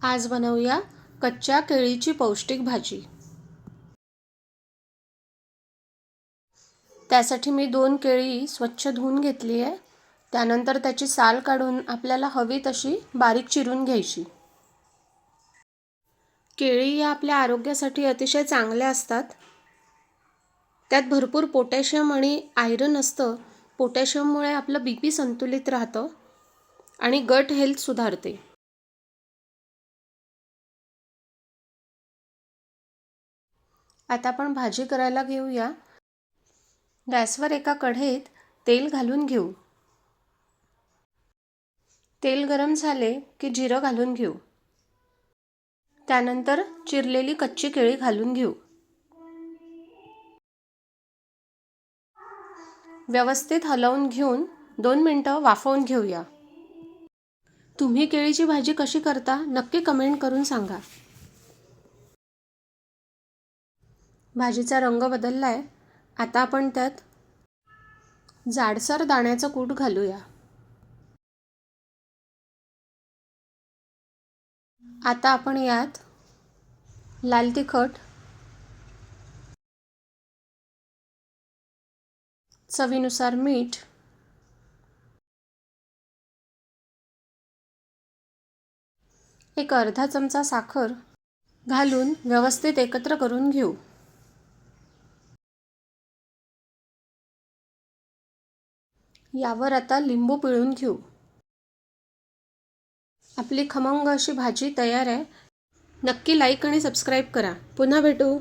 आज बनवूया कच्च्या केळीची पौष्टिक भाजी। त्यासाठी मी 2 केळी स्वच्छ धुवून घेतली आहे। त्यानंतर त्याची साल काढून आपल्याला हवी तशी बारीक चिरून घ्यायची। केळी या आपल्या आरोग्यासाठी अतिशय चांगल्या असतात। त्यात भरपूर पोटॅशियम आणि आयरन असतं। पोटॅशियममुळे आपलं बीपी संतुलित राहतं आणि गट हेल्थ सुधारते। आता आपण भाजी करायला घेऊया। गॅसवर एका कढईत तेल घालून घेऊ। तेल गरम झाले की जिरं घालून घेऊ। त्यानंतर चिरलेली कच्ची केळी घालून घेऊ। व्यवस्थित हलवून घेऊन 2 मिनिटं वाफवून घेऊया। तुम्ही केळीची भाजी कशी करता नक्की कमेंट करून सांगा। भाजीचा रंग बदललाय। आता आपण त्यात जाडसर दाण्याचं कूट घालूया। आता आपण यात लाल तिखट, चवीनुसार मीठ, एक अर्धा चमचा साखर घालून व्यवस्थित एकत्र करून घेऊ। यावर आता लिंबू पिळून घेऊ। आपली खमंग अशी भाजी तयार आहे। नक्की लाईक आणि सबस्क्राईब करा। पुन्हा भेटू।